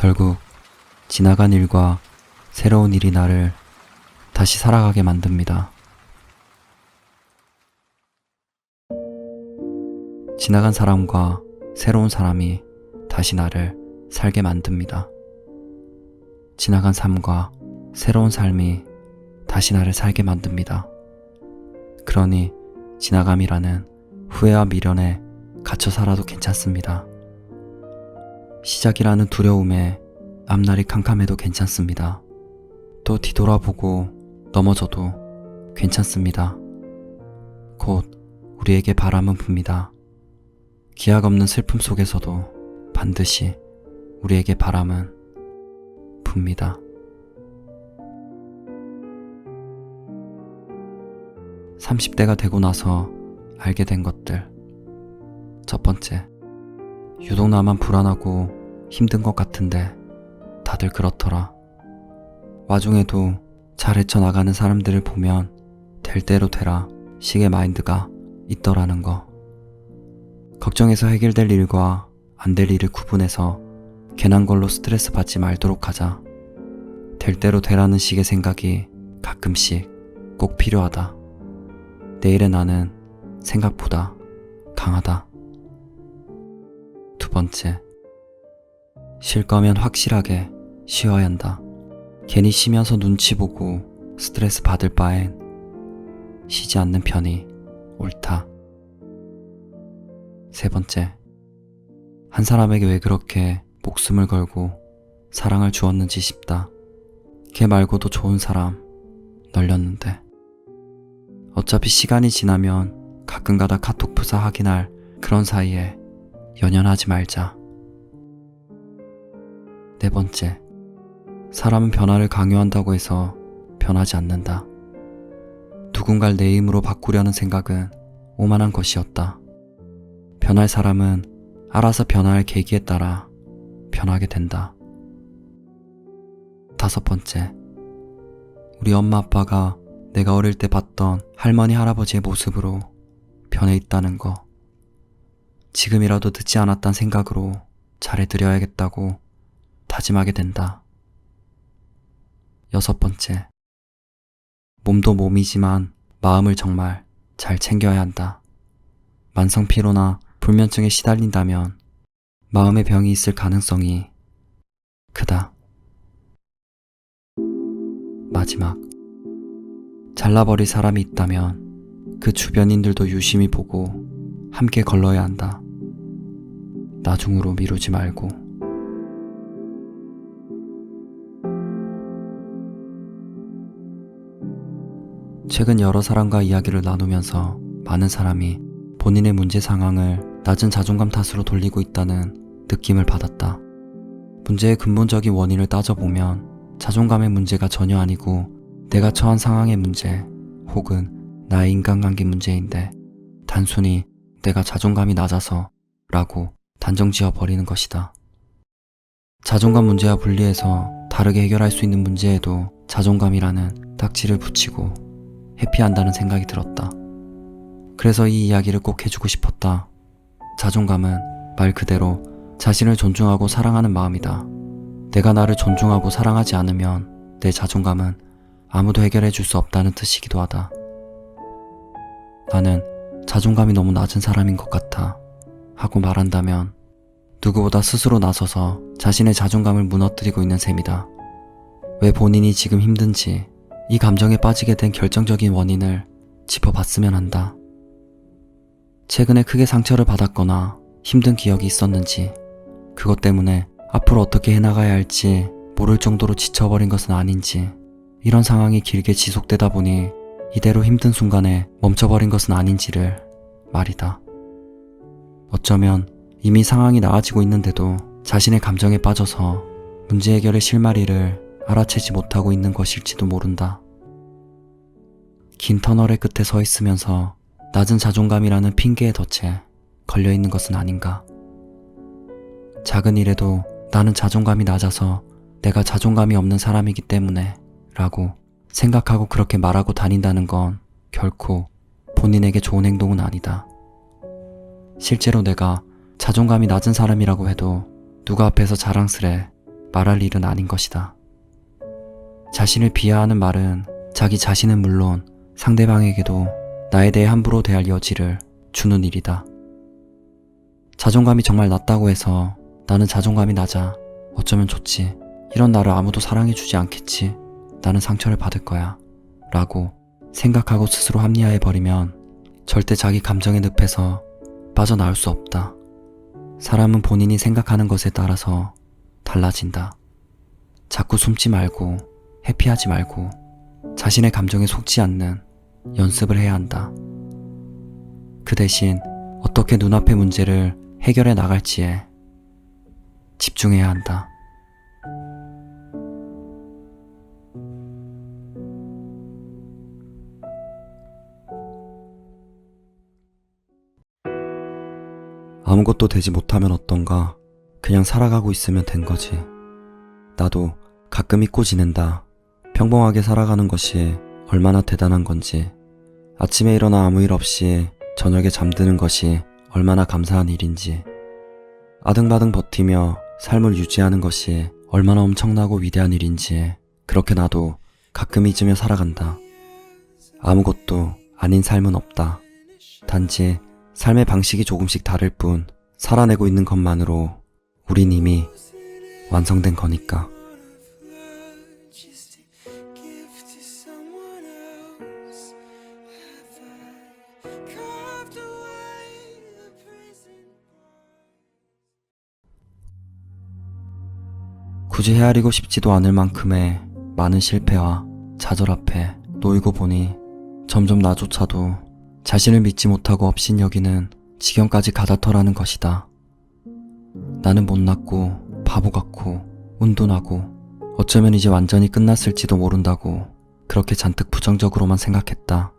결국 지나간 일과 새로운 일이 나를 다시 살아가게 만듭니다. 지나간 사람과 새로운 사람이 다시 나를 살게 만듭니다. 지나간 삶과 새로운 삶이 다시 나를 살게 만듭니다. 그러니 지나감이라는 후회와 미련에 갇혀 살아도 괜찮습니다. 시작이라는 두려움에 앞날이 캄캄해도 괜찮습니다. 또 뒤돌아보고 넘어져도 괜찮습니다. 곧 우리에게 바람은 붑니다. 기약 없는 슬픔 속에서도 반드시 우리에게 바람은 붑니다. 30대가 되고 나서 알게 된 것들. 첫 번째, 유독 나만 불안하고 힘든 것 같은데 다들 그렇더라. 와중에도 잘 헤쳐나가는 사람들을 보면 될 대로 되라 식의 마인드가 있더라는 거. 걱정해서 해결될 일과 안 될 일을 구분해서 괜한 걸로 스트레스 받지 말도록 하자. 될 대로 되라는 식의 생각이 가끔씩 꼭 필요하다. 내일의 나는 생각보다 강하다. 두 번째, 쉴 거면 확실하게 쉬어야 한다. 괜히 쉬면서 눈치 보고 스트레스 받을 바엔 쉬지 않는 편이 옳다. 세 번째, 한 사람에게 왜 그렇게 목숨을 걸고 사랑을 주었는지 싶다. 걔 말고도 좋은 사람 널렸는데. 어차피 시간이 지나면 가끔가다 카톡 프사 확인할 그런 사이에 연연하지 말자. 네 번째, 사람은 변화를 강요한다고 해서 변하지 않는다. 누군가를 내 힘으로 바꾸려는 생각은 오만한 것이었다. 변할 사람은 알아서 변화할 계기에 따라 변하게 된다. 다섯 번째, 우리 엄마 아빠가 내가 어릴 때 봤던 할머니 할아버지의 모습으로 변해 있다는 거. 지금이라도 늦지 않았단 생각으로 잘해드려야겠다고 다짐하게 된다. 여섯 번째, 몸도 몸이지만 마음을 정말 잘 챙겨야 한다. 만성피로나 불면증에 시달린다면 마음의 병이 있을 가능성이 크다. 마지막, 잘라버릴 사람이 있다면 그 주변인들도 유심히 보고 함께 걸러야 한다. 나중으로 미루지 말고. 최근 여러 사람과 이야기를 나누면서 많은 사람이 본인의 문제 상황을 낮은 자존감 탓으로 돌리고 있다는 느낌을 받았다. 문제의 근본적인 원인을 따져보면 자존감의 문제가 전혀 아니고 내가 처한 상황의 문제 혹은 나의 인간관계 문제인데 단순히 내가 자존감이 낮아서 라고 단정 지어버리는 것이다. 자존감 문제와 분리해서 다르게 해결할 수 있는 문제에도 자존감이라는 딱지를 붙이고 회피한다는 생각이 들었다. 그래서 이 이야기를 꼭 해주고 싶었다. 자존감은 말 그대로 자신을 존중하고 사랑하는 마음이다. 내가 나를 존중하고 사랑하지 않으면 내 자존감은 아무도 해결해 줄 수 없다는 뜻이기도 하다. 나는 자존감이 너무 낮은 사람인 것 같아 하고 말한다면 누구보다 스스로 나서서 자신의 자존감을 무너뜨리고 있는 셈이다. 왜 본인이 지금 힘든지 이 감정에 빠지게 된 결정적인 원인을 짚어봤으면 한다. 최근에 크게 상처를 받았거나 힘든 기억이 있었는지, 그것 때문에 앞으로 어떻게 해나가야 할지 모를 정도로 지쳐버린 것은 아닌지, 이런 상황이 길게 지속되다 보니 이대로 힘든 순간에 멈춰버린 것은 아닌지를 말이다. 어쩌면 이미 상황이 나아지고 있는데도 자신의 감정에 빠져서 문제 해결의 실마리를 알아채지 못하고 있는 것일지도 모른다. 긴 터널의 끝에 서 있으면서 낮은 자존감이라는 핑계에 덫에 걸려있는 것은 아닌가. 작은 일에도 나는 자존감이 낮아서 내가 자존감이 없는 사람이기 때문에 라고 생각하고 그렇게 말하고 다닌다는 건 결코 본인에게 좋은 행동은 아니다. 실제로 내가 자존감이 낮은 사람이라고 해도 누가 앞에서 자랑스레 말할 일은 아닌 것이다. 자신을 비하하는 말은 자기 자신은 물론 상대방에게도 나에 대해 함부로 대할 여지를 주는 일이다. 자존감이 정말 낮다고 해서 나는 자존감이 낮아. 어쩌면 좋지. 이런 나를 아무도 사랑해주지 않겠지. 나는 상처를 받을 거야. 라고 생각하고 스스로 합리화해버리면 절대 자기 감정의 늪에서 빠져나올 수 없다. 사람은 본인이 생각하는 것에 따라서 달라진다. 자꾸 숨지 말고 회피하지 말고 자신의 감정에 속지 않는 연습을 해야 한다. 그 대신 어떻게 눈앞의 문제를 해결해 나갈지에 집중해야 한다. 아무것도 되지 못하면 어떤가? 그냥 살아가고 있으면 된 거지. 나도 가끔 잊고 지낸다. 평범하게 살아가는 것이 얼마나 대단한 건지, 아침에 일어나 아무 일 없이 저녁에 잠드는 것이 얼마나 감사한 일인지, 아등바등 버티며 삶을 유지하는 것이 얼마나 엄청나고 위대한 일인지 그렇게 나도 가끔 잊으며 살아간다. 아무것도 아닌 삶은 없다. 단지 삶의 방식이 조금씩 다를 뿐 살아내고 있는 것만으로 우린 이미 완성된 거니까. 굳이 헤아리고 싶지도 않을 만큼의 많은 실패와 좌절 앞에 놓이고 보니 점점 나조차도 자신을 믿지 못하고 업신여기는 지경까지 가다터라는 것이다. 나는 못났고 바보 같고 운둔하고 어쩌면 이제 완전히 끝났을지도 모른다고 그렇게 잔뜩 부정적으로만 생각했다.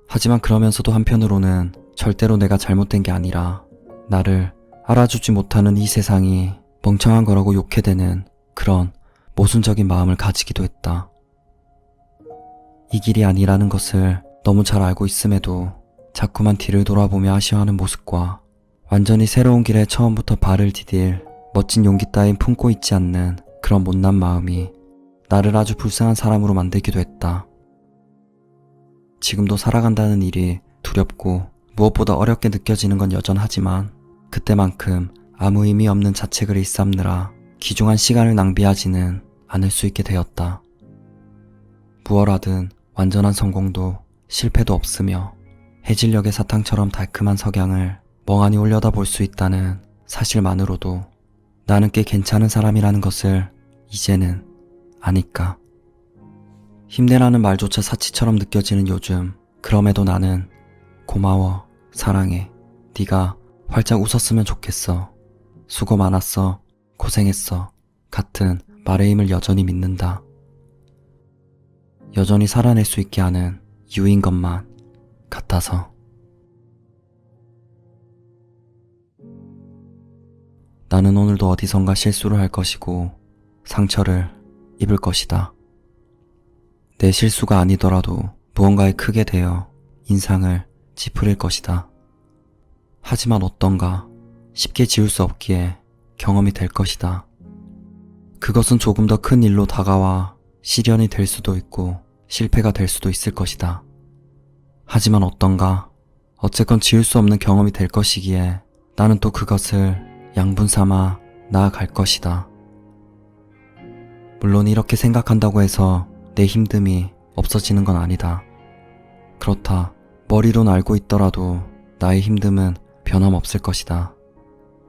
하지만 그러면서도 한편으로는 절대로 내가 잘못된 게 아니라 나를 알아주지 못하는 이 세상이 멍청한 거라고 욕해대는 그런 모순적인 마음을 가지기도 했다. 이 길이 아니라는 것을 너무 잘 알고 있음에도 자꾸만 뒤를 돌아보며 아쉬워하는 모습과 완전히 새로운 길에 처음부터 발을 디딜 멋진 용기 따윈 품고 있지 않는 그런 못난 마음이 나를 아주 불쌍한 사람으로 만들기도 했다. 지금도 살아간다는 일이 두렵고 무엇보다 어렵게 느껴지는 건 여전하지만 그때만큼 아무 의미 없는 자책을 일삼느라 귀중한 시간을 낭비하지는 않을 수 있게 되었다. 무얼 하든 완전한 성공도 실패도 없으며 해질녘의 사탕처럼 달콤한 석양을 멍하니 올려다볼 수 있다는 사실만으로도 나는 꽤 괜찮은 사람이라는 것을 이제는 아니까. 힘내라는 말조차 사치처럼 느껴지는 요즘, 그럼에도 나는 고마워, 사랑해, 네가 활짝 웃었으면 좋겠어, 수고 많았어, 고생했어 같은 말의 힘을 여전히 믿는다. 여전히 살아낼 수 있게 하는 이유인 것만 같아서. 나는 오늘도 어디선가 실수를 할 것이고 상처를 입을 것이다. 내 실수가 아니더라도 무언가에 크게 대어 인상을 찌푸릴 것이다. 하지만 어떤가 쉽게 지울 수 없기에 경험이 될 것이다. 그것은 조금 더 큰 일로 다가와 시련이 될 수도 있고 실패가 될 수도 있을 것이다. 하지만 어떤가 어쨌건 지울 수 없는 경험이 될 것이기에 나는 또 그것을 양분 삼아 나아갈 것이다. 물론 이렇게 생각한다고 해서 내 힘듦이 없어지는 건 아니다. 그렇다 머리론 알고 있더라도 나의 힘듦은 변함없을 것이다.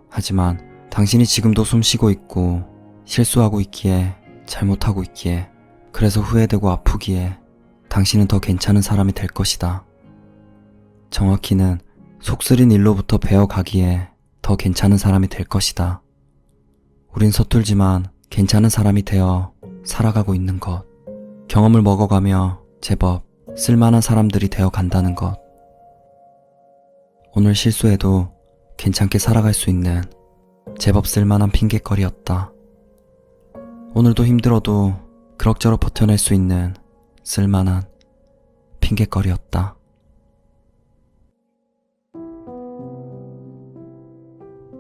하지만 당신이 지금도 숨쉬고 있고 실수하고 있기에 잘못하고 있기에 그래서 후회되고 아프기에 당신은 더 괜찮은 사람이 될 것이다. 정확히는 속쓰린 일로부터 배워가기에 더 괜찮은 사람이 될 것이다. 우린 서툴지만 괜찮은 사람이 되어 살아가고 있는 것, 경험을 먹어가며 제법 쓸만한 사람들이 되어 간다는 것, 오늘 실수해도 괜찮게 살아갈 수 있는 제법 쓸만한 핑곗거리였다. 오늘도 힘들어도 그럭저럭 버텨낼 수 있는 쓸만한 핑곗거리였다.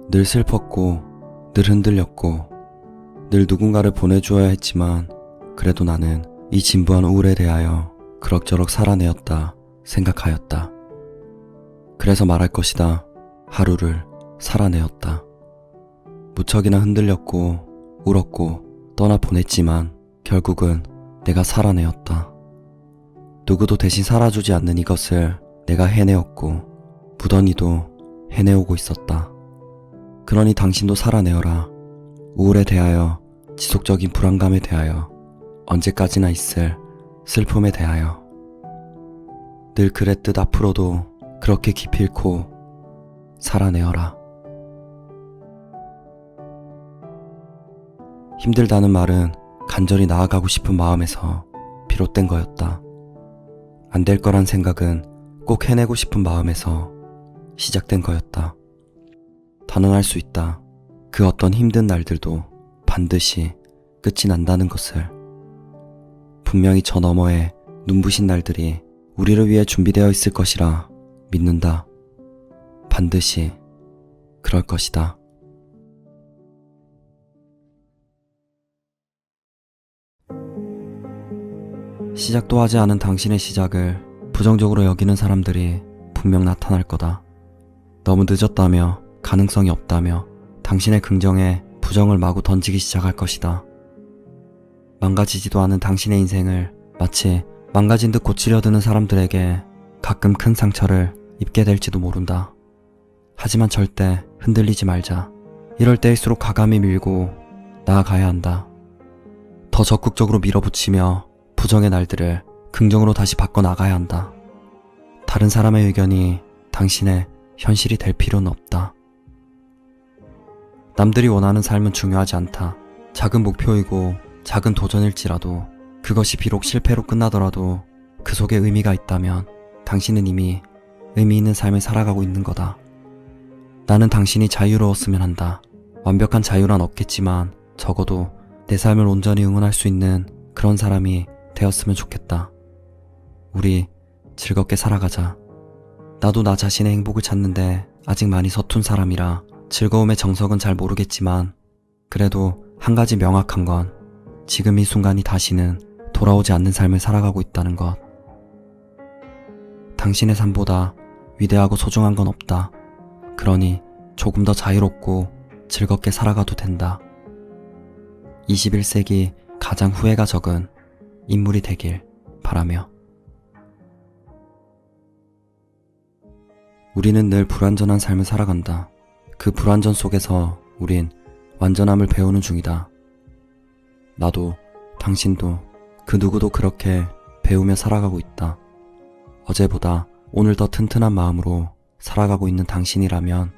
늘 슬펐고 늘 흔들렸고 늘 누군가를 보내주어야 했지만 그래도 나는 이 진부한 우울에 대하여 그럭저럭 살아내었다 생각하였다. 그래서 말할 것이다. 하루를 살아내었다. 무척이나 흔들렸고 울었고 떠나 보냈지만 결국은 내가 살아내었다. 누구도 대신 살아주지 않는 이것을 내가 해내었고 부더니도 해내오고 있었다. 그러니 당신도 살아내어라. 우울에 대하여, 지속적인 불안감에 대하여, 언제까지나 있을 슬픔에 대하여. 늘 그랬듯 앞으로도 그렇게 기필코 살아내어라. 힘들다는 말은 간절히 나아가고 싶은 마음에서 비롯된 거였다. 안 될 거란 생각은 꼭 해내고 싶은 마음에서 시작된 거였다. 단언할 수 있다. 그 어떤 힘든 날들도 반드시 끝이 난다는 것을. 분명히 저 너머에 눈부신 날들이 우리를 위해 준비되어 있을 것이라 믿는다. 반드시 그럴 것이다. 시작도 하지 않은 당신의 시작을 부정적으로 여기는 사람들이 분명 나타날 거다. 너무 늦었다며, 가능성이 없다며 당신의 긍정에 부정을 마구 던지기 시작할 것이다. 망가지지도 않은 당신의 인생을 마치 망가진 듯 고치려 드는 사람들에게 가끔 큰 상처를 입게 될지도 모른다. 하지만 절대 흔들리지 말자. 이럴 때일수록 과감히 밀고 나아가야 한다. 더 적극적으로 밀어붙이며 부정의 날들을 긍정으로 다시 바꿔나가야 한다. 다른 사람의 의견이 당신의 현실이 될 필요는 없다. 남들이 원하는 삶은 중요하지 않다. 작은 목표이고 작은 도전일지라도 그것이 비록 실패로 끝나더라도 그 속에 의미가 있다면 당신은 이미 의미 있는 삶을 살아가고 있는 거다. 나는 당신이 자유로웠으면 한다. 완벽한 자유란 없겠지만 적어도 내 삶을 온전히 응원할 수 있는 그런 사람이 되었으면 좋겠다. 우리 즐겁게 살아가자. 나도 나 자신의 행복을 찾는데 아직 많이 서툰 사람이라 즐거움의 정석은 잘 모르겠지만 그래도 한 가지 명확한 건 지금 이 순간이 다시는 돌아오지 않는 삶을 살아가고 있다는 것. 당신의 삶보다 위대하고 소중한 건 없다. 그러니 조금 더 자유롭고 즐겁게 살아가도 된다. 21세기 가장 후회가 적은 인물이 되길 바라며. 우리는 늘 불완전한 삶을 살아간다. 그 불완전 속에서 우린 완전함을 배우는 중이다. 나도 당신도 그 누구도 그렇게 배우며 살아가고 있다. 어제보다 오늘 더 튼튼한 마음으로 살아가고 있는 당신이라면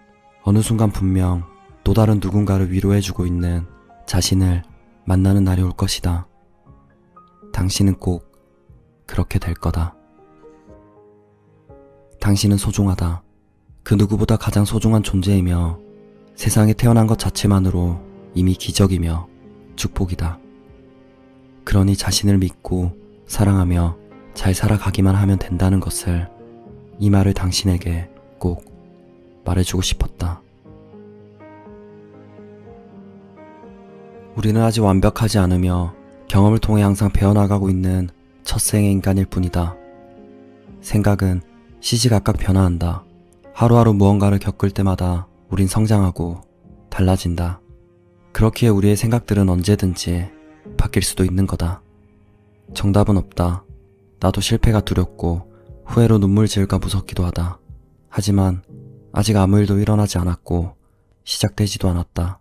어느 순간 분명 또 다른 누군가를 위로해주고 있는 자신을 만나는 날이 올 것이다. 당신은 꼭 그렇게 될 거다. 당신은 소중하다. 그 누구보다 가장 소중한 존재이며 세상에 태어난 것 자체만으로 이미 기적이며 축복이다. 그러니 자신을 믿고 사랑하며 잘 살아가기만 하면 된다는 것을, 이 말을 당신에게 꼭 말해주고 싶었다. 우리는 아직 완벽하지 않으며 경험을 통해 항상 배워나가고 있는 첫생의 인간일 뿐이다. 생각은 시시각각 변화한다. 하루하루 무언가를 겪을 때마다 우린 성장하고 달라진다. 그렇기에 우리의 생각들은 언제든지 바뀔 수도 있는 거다. 정답은 없다. 나도 실패가 두렵고 후회로 눈물 지을까 무섭기도 하다. 하지만 아직 아무 일도 일어나지 않았고 시작되지도 않았다.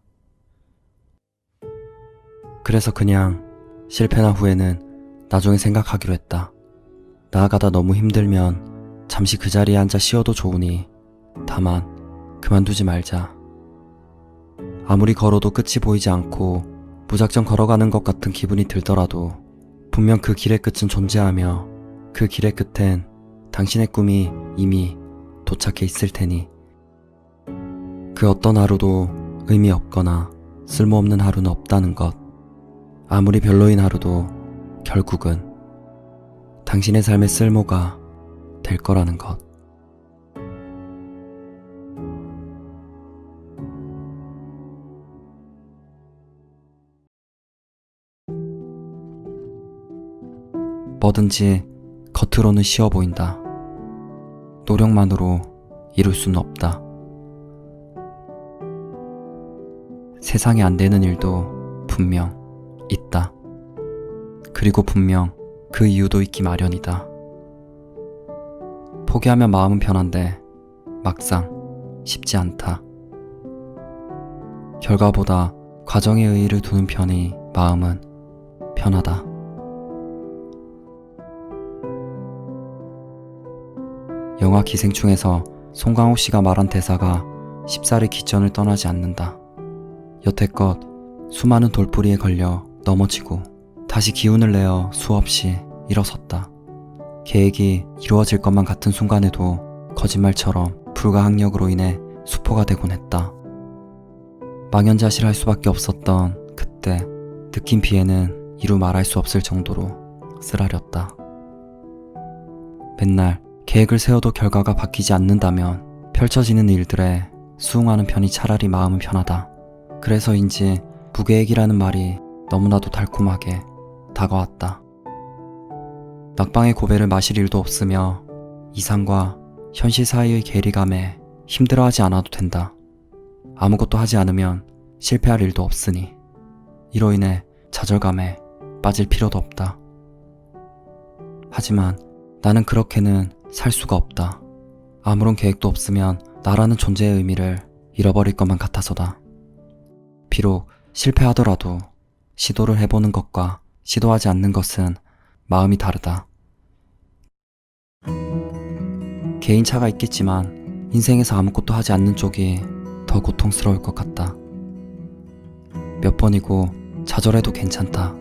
그래서 그냥 실패나 후회는 나중에 생각하기로 했다. 나아가다 너무 힘들면 잠시 그 자리에 앉아 쉬어도 좋으니 다만 그만두지 말자. 아무리 걸어도 끝이 보이지 않고 무작정 걸어가는 것 같은 기분이 들더라도 분명 그 길의 끝은 존재하며 그 길의 끝엔 당신의 꿈이 이미 도착해 있을 테니 그 어떤 하루도 의미 없거나 쓸모없는 하루는 없다는 것. 아무리 별로인 하루도 결국은 당신의 삶의 쓸모가 될 거라는 것. 뭐든지 겉으로는 쉬워 보인다. 노력만으로 이룰 수는 없다. 세상에 안 되는 일도 분명 있다. 그리고 분명 그 이유도 있기 마련이다. 포기하면 마음은 편한데 막상 쉽지 않다. 결과보다 과정에 의의를 두는 편이 마음은 편하다. 영화 기생충에서 송강호 씨가 말한 대사가 쉽사리 기천을 떠나지 않는다. 여태껏 수많은 돌부리에 걸려 넘어지고 다시 기운을 내어 수없이 일어섰다. 계획이 이루어질 것만 같은 순간에도 거짓말처럼 불가항력으로 인해 수포가 되곤 했다. 망연자실할 수밖에 없었던 그때 느낀 비애는 이루 말할 수 없을 정도로 쓰라렸다. 맨날 계획을 세워도 결과가 바뀌지 않는다면 펼쳐지는 일들에 수긍하는 편이 차라리 마음은 편하다. 그래서인지 무계획이라는 말이 너무나도 달콤하게 다가왔다. 낙방의 고배를 마실 일도 없으며 이상과 현실 사이의 괴리감에 힘들어하지 않아도 된다. 아무것도 하지 않으면 실패할 일도 없으니 이로 인해 좌절감에 빠질 필요도 없다. 하지만 나는 그렇게는 살 수가 없다. 아무런 계획도 없으면 나라는 존재의 의미를 잃어버릴 것만 같아서다. 비록 실패하더라도 시도를 해보는 것과 시도하지 않는 것은 마음이 다르다. 개인차가 있겠지만 인생에서 아무것도 하지 않는 쪽이 더 고통스러울 것 같다. 몇 번이고 좌절해도 괜찮다.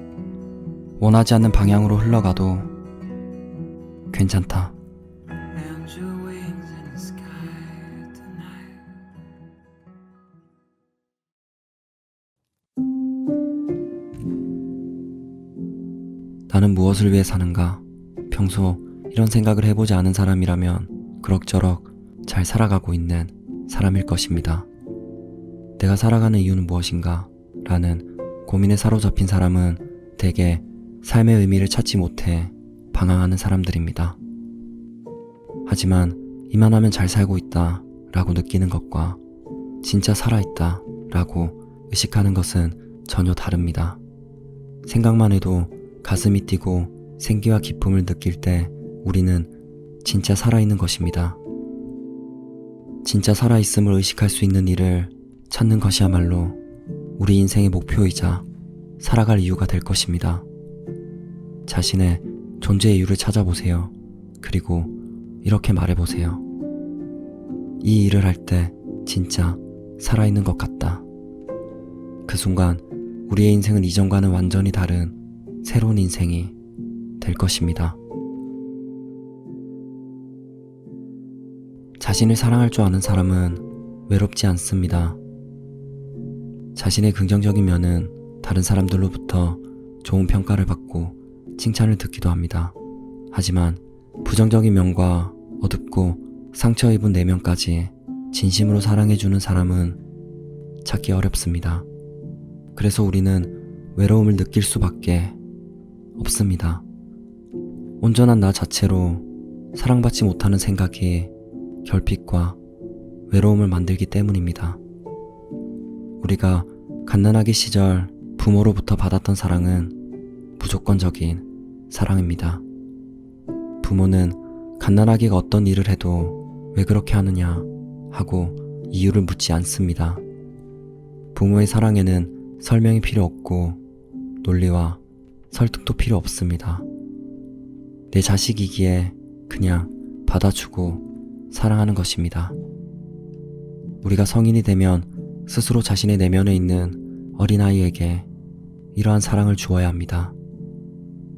원하지 않는 방향으로 흘러가도 괜찮다. 나는 무엇을 위해 사는가? 평소 이런 생각을 해보지 않은 사람이라면 그럭저럭 잘 살아가고 있는 사람일 것입니다. 내가 살아가는 이유는 무엇인가? 라는 고민에 사로잡힌 사람은 대개 삶의 의미를 찾지 못해 방황하는 사람들입니다. 하지만 이만하면 잘 살고 있다 라고 느끼는 것과 진짜 살아있다 라고 의식하는 것은 전혀 다릅니다. 생각만 해도 가슴이 뛰고 생기와 기쁨을 느낄 때 우리는 진짜 살아있는 것입니다. 진짜 살아있음을 의식할 수 있는 일을 찾는 것이야말로 우리 인생의 목표이자 살아갈 이유가 될 것입니다. 자신의 존재의 이유를 찾아보세요. 그리고 이렇게 말해보세요. 이 일을 할 때 진짜 살아있는 것 같다. 그 순간 우리의 인생은 이전과는 완전히 다른 새로운 인생이 될 것입니다. 자신을 사랑할 줄 아는 사람은 외롭지 않습니다. 자신의 긍정적인 면은 다른 사람들로부터 좋은 평가를 받고 칭찬을 듣기도 합니다. 하지만 부정적인 면과 어둡고 상처 입은 내면까지 진심으로 사랑해주는 사람은 찾기 어렵습니다. 그래서 우리는 외로움을 느낄 수밖에 없습니다. 온전한 나 자체로 사랑받지 못하는 생각이 결핍과 외로움을 만들기 때문입니다. 우리가 갓난아기 시절 부모로부터 받았던 사랑은 무조건적인 사랑입니다. 부모는 갓난아기가 어떤 일을 해도 왜 그렇게 하느냐 하고 이유를 묻지 않습니다. 부모의 사랑에는 설명이 필요 없고 논리와 설득도 필요 없습니다. 내 자식이기에 그냥 받아주고 사랑하는 것입니다. 우리가 성인이 되면 스스로 자신의 내면에 있는 어린아이에게 이러한 사랑을 주어야 합니다.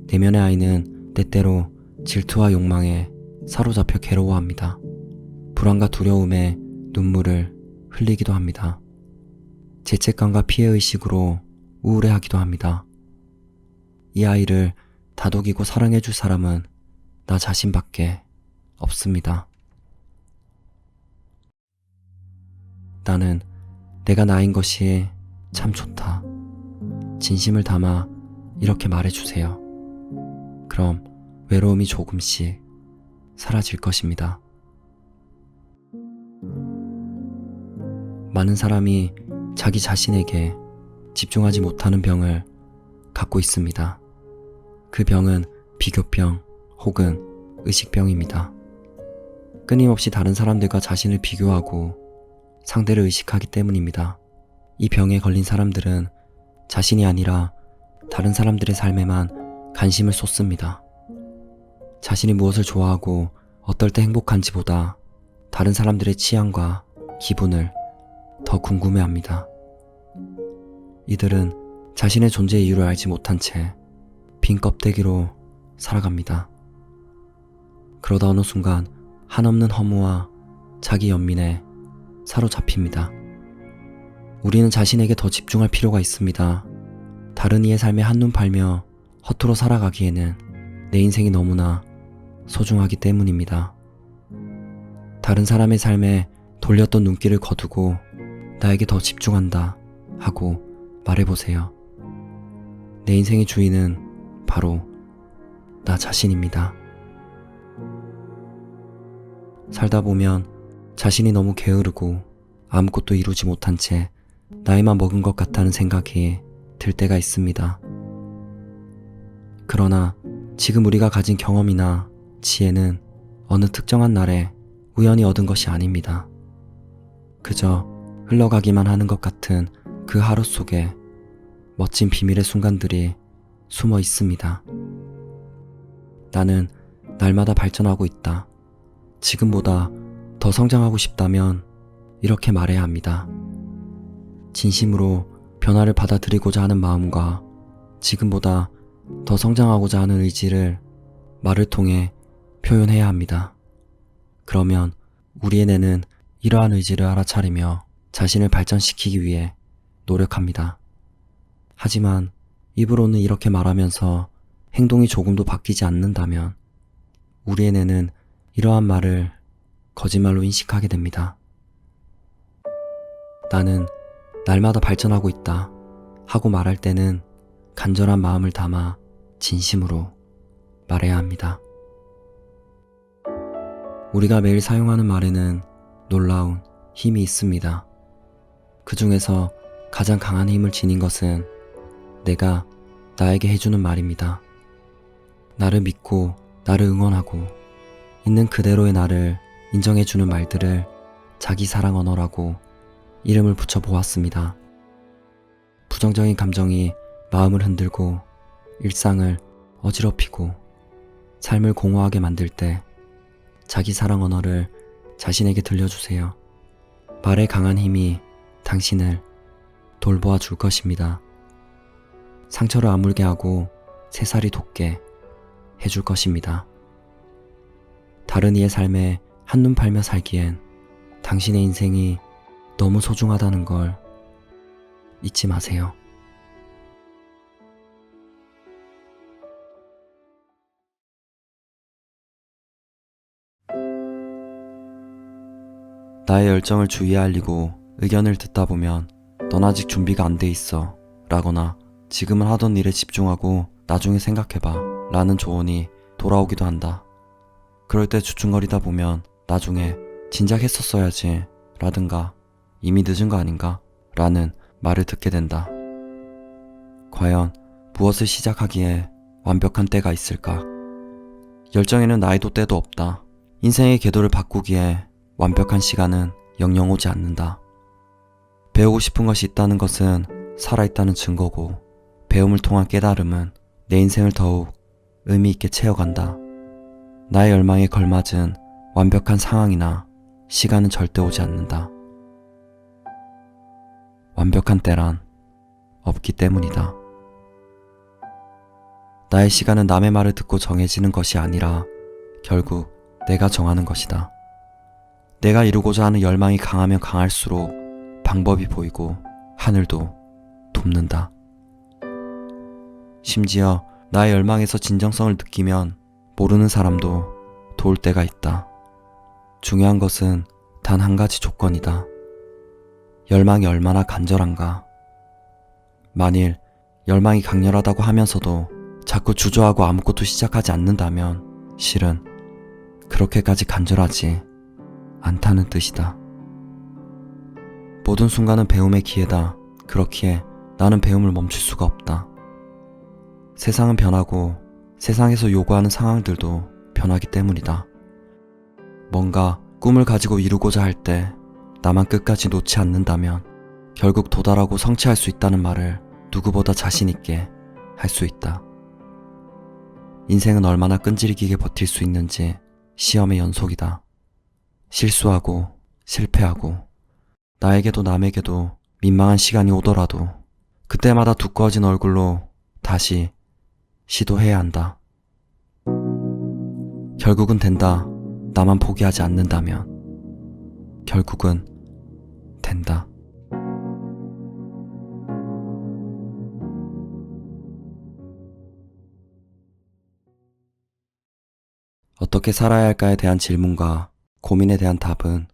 내면의 아이는 때때로 질투와 욕망에 사로잡혀 괴로워합니다. 불안과 두려움에 눈물을 흘리기도 합니다. 죄책감과 피해의식으로 우울해하기도 합니다. 이 아이를 다독이고 사랑해줄 사람은 나 자신밖에 없습니다. 나는 내가 나인 것이 참 좋다. 진심을 담아 이렇게 말해주세요. 그럼 외로움이 조금씩 사라질 것입니다. 많은 사람이 자기 자신에게 집중하지 못하는 병을 갖고 있습니다. 그 병은 비교병 혹은 의식병입니다. 끊임없이 다른 사람들과 자신을 비교하고 상대를 의식하기 때문입니다. 이 병에 걸린 사람들은 자신이 아니라 다른 사람들의 삶에만 관심을 쏟습니다. 자신이 무엇을 좋아하고 어떨 때 행복한지보다 다른 사람들의 취향과 기분을 더 궁금해합니다. 이들은 자신의 존재의 이유를 알지 못한 채 빈 껍데기로 살아갑니다. 그러다 어느 순간 한없는 허무와 자기 연민에 사로잡힙니다. 우리는 자신에게 더 집중할 필요가 있습니다. 다른 이의 삶에 한눈 팔며 허투루 살아가기에는 내 인생이 너무나 소중하기 때문입니다. 다른 사람의 삶에 돌렸던 눈길을 거두고 나에게 더 집중한다 하고 말해보세요. 내 인생의 주인은 바로 나 자신입니다. 살다 보면 자신이 너무 게으르고 아무것도 이루지 못한 채 나이만 먹은 것 같다는 생각이 들 때가 있습니다. 그러나 지금 우리가 가진 경험이나 지혜는 어느 특정한 날에 우연히 얻은 것이 아닙니다. 그저 흘러가기만 하는 것 같은 그 하루 속에 멋진 비밀의 순간들이 숨어 있습니다. 나는 날마다 발전하고 있다. 지금보다 더 성장하고 싶다면 이렇게 말해야 합니다. 진심으로 변화를 받아들이고자 하는 마음과 지금보다 더 성장하고자 하는 의지를 말을 통해 표현해야 합니다. 그러면 우리의 뇌는 이러한 의지를 알아차리며 자신을 발전시키기 위해 노력합니다. 하지만 입으로는 이렇게 말하면서 행동이 조금도 바뀌지 않는다면 우리의 뇌는 이러한 말을 거짓말로 인식하게 됩니다. 나는 날마다 발전하고 있다 하고 말할 때는 간절한 마음을 담아 진심으로 말해야 합니다. 우리가 매일 사용하는 말에는 놀라운 힘이 있습니다. 그 중에서 가장 강한 힘을 지닌 것은 내가 나에게 해주는 말입니다. 나를 믿고 나를 응원하고 있는 그대로의 나를 인정해주는 말들을 자기 사랑 언어라고 이름을 붙여보았습니다. 부정적인 감정이 마음을 흔들고 일상을 어지럽히고 삶을 공허하게 만들 때 자기 사랑 언어를 자신에게 들려주세요. 말의 강한 힘이 당신을 돌보아 줄 것입니다. 상처를 아물게 하고 새살이 돋게 해줄 것입니다. 다른 이의 삶에 한눈 팔며 살기엔 당신의 인생이 너무 소중하다는 걸 잊지 마세요. 나의 열정을 주위에 알리고 의견을 듣다 보면 넌 아직 준비가 안 돼 있어 라거나 지금은 하던 일에 집중하고 나중에 생각해봐 라는 조언이 돌아오기도 한다. 그럴 때 주춤거리다 보면 나중에 진작 했었어야지 라든가 이미 늦은 거 아닌가 라는 말을 듣게 된다. 과연 무엇을 시작하기에 완벽한 때가 있을까? 열정에는 나이도 때도 없다. 인생의 궤도를 바꾸기에 완벽한 시간은 영영 오지 않는다. 배우고 싶은 것이 있다는 것은 살아있다는 증거고 배움을 통한 깨달음은 내 인생을 더욱 의미 있게 채워간다. 나의 열망에 걸맞은 완벽한 상황이나 시간은 절대 오지 않는다. 완벽한 때란 없기 때문이다. 나의 시간은 남의 말을 듣고 정해지는 것이 아니라 결국 내가 정하는 것이다. 내가 이루고자 하는 열망이 강하면 강할수록 방법이 보이고 하늘도 돕는다. 심지어 나의 열망에서 진정성을 느끼면 모르는 사람도 도울 때가 있다. 중요한 것은 단 한 가지 조건이다. 열망이 얼마나 간절한가. 만일 열망이 강렬하다고 하면서도 자꾸 주저하고 아무것도 시작하지 않는다면 실은 그렇게까지 간절하지 않다는 뜻이다. 모든 순간은 배움의 기회다. 그렇기에 나는 배움을 멈출 수가 없다. 세상은 변하고 세상에서 요구하는 상황들도 변하기 때문이다. 뭔가 꿈을 가지고 이루고자 할 때 나만 끝까지 놓지 않는다면 결국 도달하고 성취할 수 있다는 말을 누구보다 자신 있게 할 수 있다. 인생은 얼마나 끈질기게 버틸 수 있는지 시험의 연속이다. 실수하고 실패하고 나에게도 남에게도 민망한 시간이 오더라도 그때마다 두꺼워진 얼굴로 다시 시도해야 한다. 결국은 된다. 나만 포기하지 않는다면 결국은 된다. 어떻게 살아야 할까에 대한 질문과 고민에 대한 답은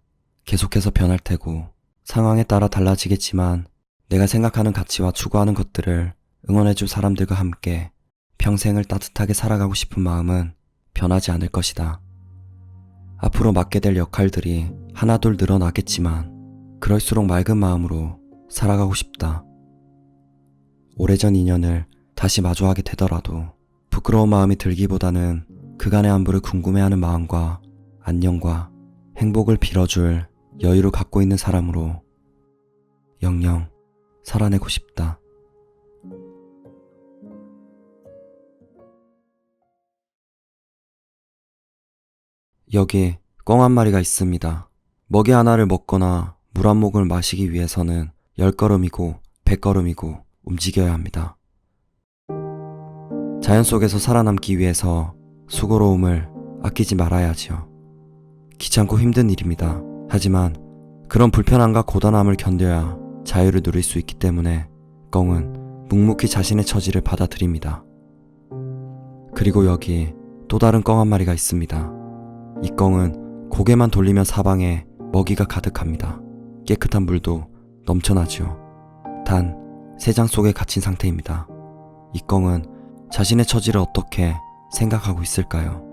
계속해서 변할 테고 상황에 따라 달라지겠지만 내가 생각하는 가치와 추구하는 것들을 응원해줄 사람들과 함께 평생을 따뜻하게 살아가고 싶은 마음은 변하지 않을 것이다. 앞으로 맡게 될 역할들이 하나둘 늘어나겠지만 그럴수록 맑은 마음으로 살아가고 싶다. 오래전 인연을 다시 마주하게 되더라도 부끄러운 마음이 들기보다는 그간의 안부를 궁금해하는 마음과 안녕과 행복을 빌어줄 여유를 갖고 있는 사람으로 영영 살아내고 싶다. 여기 꿩 한 마리가 있습니다. 먹이 하나를 먹거나 물 한 모금을 마시기 위해서는 10걸음이고 100걸음이고 움직여야 합니다. 자연 속에서 살아남기 위해서 수고로움을 아끼지 말아야지요. 귀찮고 힘든 일입니다. 하지만 그런 불편함과 고단함을 견뎌야 자유를 누릴 수 있기 때문에 꿩은 묵묵히 자신의 처지를 받아들입니다. 그리고 여기 또 다른 꿩 한 마리가 있습니다. 이 꿩은 고개만 돌리면 사방에 먹이가 가득합니다. 깨끗한 물도 넘쳐나지요. 단 새장 속에 갇힌 상태입니다. 이 꿩은 자신의 처지를 어떻게 생각하고 있을까요?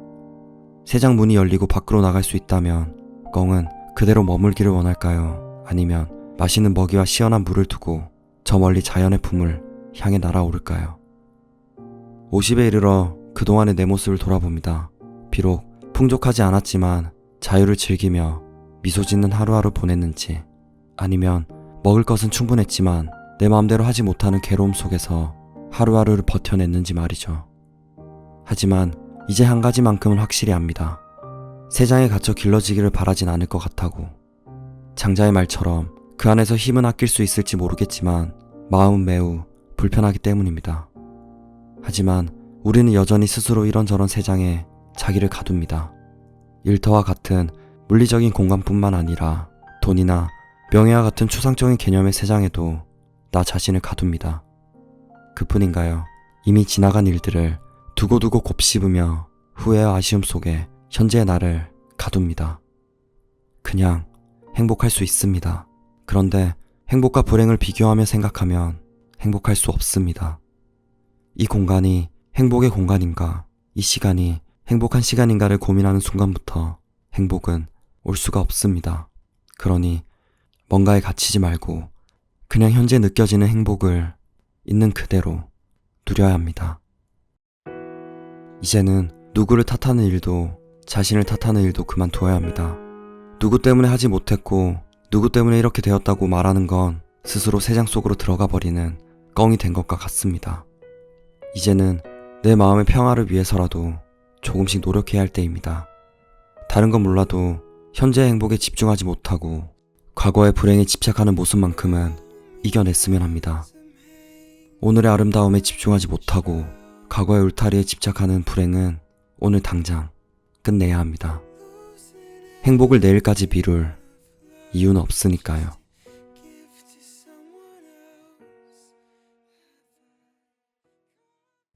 새장 문이 열리고 밖으로 나갈 수 있다면 꿩은 그대로 머물기를 원할까요? 아니면 맛있는 먹이와 시원한 물을 두고 저 멀리 자연의 품을 향해 날아오를까요? 50에 이르러 그동안의 내 모습을 돌아봅니다. 비록 풍족하지 않았지만 자유를 즐기며 미소 짓는 하루하루 보냈는지, 아니면 먹을 것은 충분했지만 내 마음대로 하지 못하는 괴로움 속에서 하루하루를 버텨냈는지 말이죠. 하지만 이제 한 가지만큼은 확실히 압니다. 새장에 갇혀 길러지기를 바라진 않을 것 같다고. 장자의 말처럼 그 안에서 힘은 아낄 수 있을지 모르겠지만 마음은 매우 불편하기 때문입니다. 하지만 우리는 여전히 스스로 이런저런 새장에 자기를 가둡니다. 일터와 같은 물리적인 공간뿐만 아니라 돈이나 명예와 같은 추상적인 개념의 새장에도 나 자신을 가둡니다. 그뿐인가요? 이미 지나간 일들을 두고두고 곱씹으며 후회와 아쉬움 속에 현재의 나를 가둡니다. 그냥 행복할 수 있습니다. 그런데 행복과 불행을 비교하며 생각하면 행복할 수 없습니다. 이 공간이 행복의 공간인가, 이 시간이 행복한 시간인가를 고민하는 순간부터 행복은 올 수가 없습니다. 그러니 뭔가에 갇히지 말고 그냥 현재 느껴지는 행복을 있는 그대로 누려야 합니다. 이제는 누구를 탓하는 일도 자신을 탓하는 일도 그만두어야 합니다. 누구 때문에 하지 못했고 누구 때문에 이렇게 되었다고 말하는 건 스스로 새장 속으로 들어가 버리는 꿩이 된 것과 같습니다. 이제는 내 마음의 평화를 위해서라도 조금씩 노력해야 할 때입니다. 다른 건 몰라도 현재의 행복에 집중하지 못하고 과거의 불행에 집착하는 모습만큼은 이겨냈으면 합니다. 오늘의 아름다움에 집중하지 못하고 과거의 울타리에 집착하는 불행은 오늘 당장 끝내야 합니다. 행복을 내일까지 미룰 이유는 없으니까요.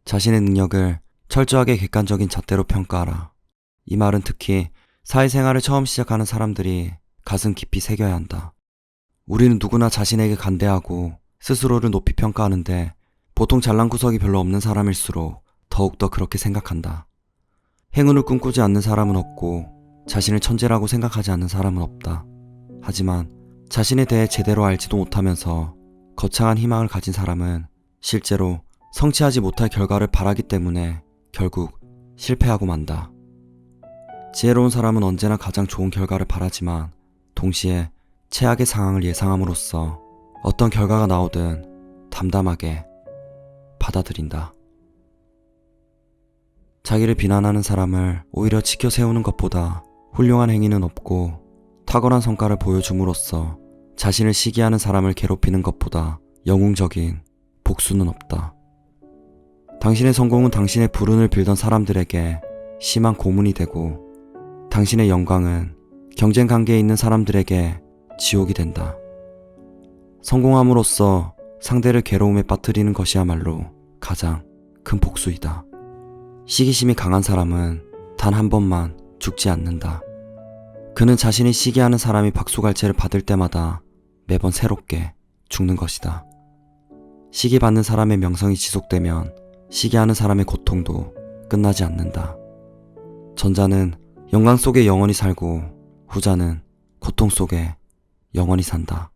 자신의 능력을 철저하게 객관적인 잣대로 평가하라. 이 말은 특히 사회생활을 처음 시작하는 사람들이 가슴 깊이 새겨야 한다. 우리는 누구나 자신에게 간대하고 스스로를 높이 평가하는데 보통 잘난 구석이 별로 없는 사람일수록 더욱더 그렇게 생각한다. 행운을 꿈꾸지 않는 사람은 없고 자신을 천재라고 생각하지 않는 사람은 없다. 하지만 자신에 대해 제대로 알지도 못하면서 거창한 희망을 가진 사람은 실제로 성취하지 못할 결과를 바라기 때문에 결국 실패하고 만다. 지혜로운 사람은 언제나 가장 좋은 결과를 바라지만 동시에 최악의 상황을 예상함으로써 어떤 결과가 나오든 담담하게 받아들인다. 자기를 비난하는 사람을 오히려 지켜 세우는 것보다 훌륭한 행위는 없고 탁월한 성과를 보여줌으로써 자신을 시기하는 사람을 괴롭히는 것보다 영웅적인 복수는 없다. 당신의 성공은 당신의 불운을 빌던 사람들에게 심한 고문이 되고 당신의 영광은 경쟁 관계에 있는 사람들에게 지옥이 된다. 성공함으로써 상대를 괴로움에 빠뜨리는 것이야말로 가장 큰 복수이다. 시기심이 강한 사람은 단 한 번만 죽지 않는다. 그는 자신이 시기하는 사람이 박수갈채를 받을 때마다 매번 새롭게 죽는 것이다. 시기받는 사람의 명성이 지속되면 시기하는 사람의 고통도 끝나지 않는다. 전자는 영광 속에 영원히 살고 후자는 고통 속에 영원히 산다.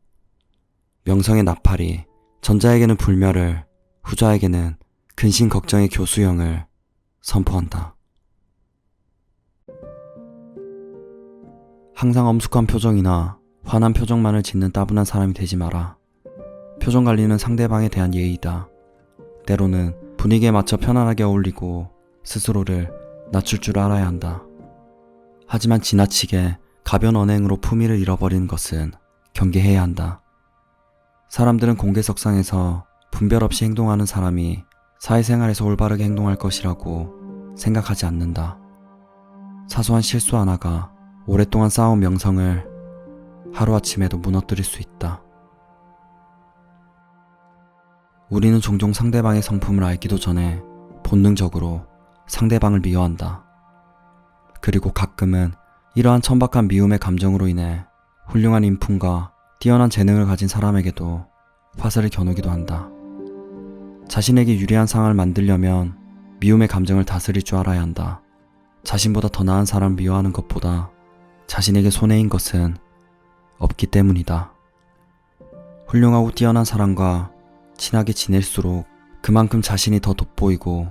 명성의 나팔이 전자에게는 불멸을, 후자에게는 근심 걱정의 교수형을 선포한다. 항상 엄숙한 표정이나 화난 표정만을 짓는 따분한 사람이 되지 마라. 표정 관리는 상대방에 대한 예의다. 때로는 분위기에 맞춰 편안하게 어울리고 스스로를 낮출 줄 알아야 한다. 하지만 지나치게 가벼운 언행으로 품위를 잃어버리는 것은 경계해야 한다. 사람들은 공개석상에서 분별 없이 행동하는 사람이 사회생활에서 올바르게 행동할 것이라고 생각하지 않는다. 사소한 실수 하나가 오랫동안 쌓아온 명성을 하루아침에도 무너뜨릴 수 있다. 우리는 종종 상대방의 성품을 알기도 전에 본능적으로 상대방을 미워한다. 그리고 가끔은 이러한 천박한 미움의 감정으로 인해 훌륭한 인품과 뛰어난 재능을 가진 사람에게도 화살을 겨누기도 한다. 자신에게 유리한 상황을 만들려면 미움의 감정을 다스릴 줄 알아야 한다. 자신보다 더 나은 사람을 미워하는 것보다 자신에게 손해인 것은 없기 때문이다. 훌륭하고 뛰어난 사람과 친하게 지낼수록 그만큼 자신이 더 돋보이고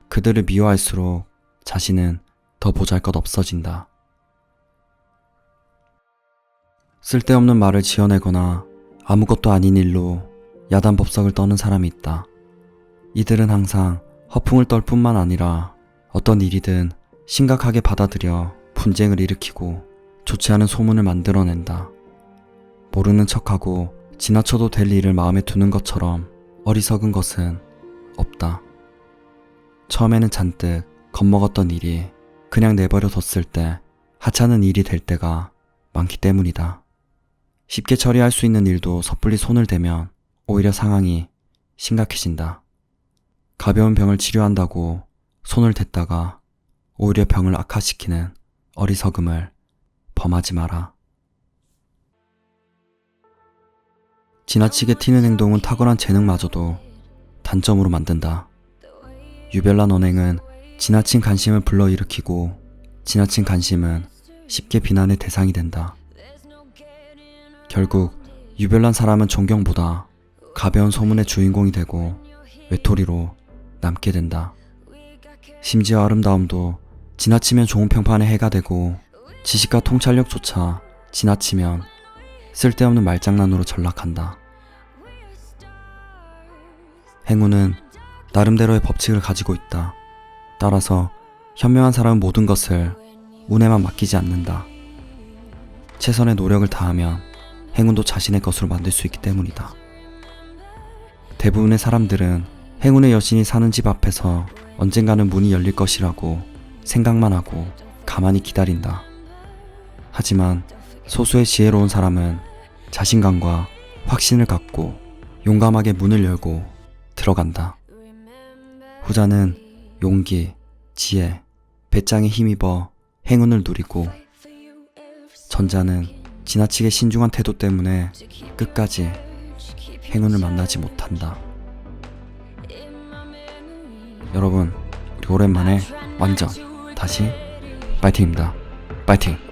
그들을 미워할수록 자신은 더 보잘것없어진다. 쓸데없는 말을 지어내거나 아무것도 아닌 일로 야단법석을 떠는 사람이 있다. 이들은 항상 허풍을 떨 뿐만 아니라 어떤 일이든 심각하게 받아들여 분쟁을 일으키고 좋지 않은 소문을 만들어낸다. 모르는 척하고 지나쳐도 될 일을 마음에 두는 것처럼 어리석은 것은 없다. 처음에는 잔뜩 겁먹었던 일이 그냥 내버려 뒀을 때 하찮은 일이 될 때가 많기 때문이다. 쉽게 처리할 수 있는 일도 섣불리 손을 대면 오히려 상황이 심각해진다. 가벼운 병을 치료한다고 손을 댔다가 오히려 병을 악화시키는 어리석음을 범하지 마라. 지나치게 튀는 행동은 탁월한 재능마저도 단점으로 만든다. 유별난 언행은 지나친 관심을 불러일으키고 지나친 관심은 쉽게 비난의 대상이 된다. 결국 유별난 사람은 존경보다 가벼운 소문의 주인공이 되고 외톨이로 남게 된다. 심지어 아름다움도 지나치면 좋은 평판의 해가 되고 지식과 통찰력조차 지나치면 쓸데없는 말장난으로 전락한다. 행운은 나름대로의 법칙을 가지고 있다. 따라서 현명한 사람은 모든 것을 운에만 맡기지 않는다. 최선의 노력을 다하면 행운도 자신의 것으로 만들 수 있기 때문이다. 대부분의 사람들은 행운의 여신이 사는 집 앞에서 언젠가는 문이 열릴 것이라고 생각만 하고 가만히 기다린다. 하지만 소수의 지혜로운 사람은 자신감과 확신을 갖고 용감하게 문을 열고 들어간다. 후자는 용기, 지혜, 배짱에 힘입어 행운을 누리고 전자는 지나치게 신중한 태도 때문에 끝까지 행운을 만나지 못한다. 여러분, 오랜만에 완전 다시 파이팅입니다. 파이팅!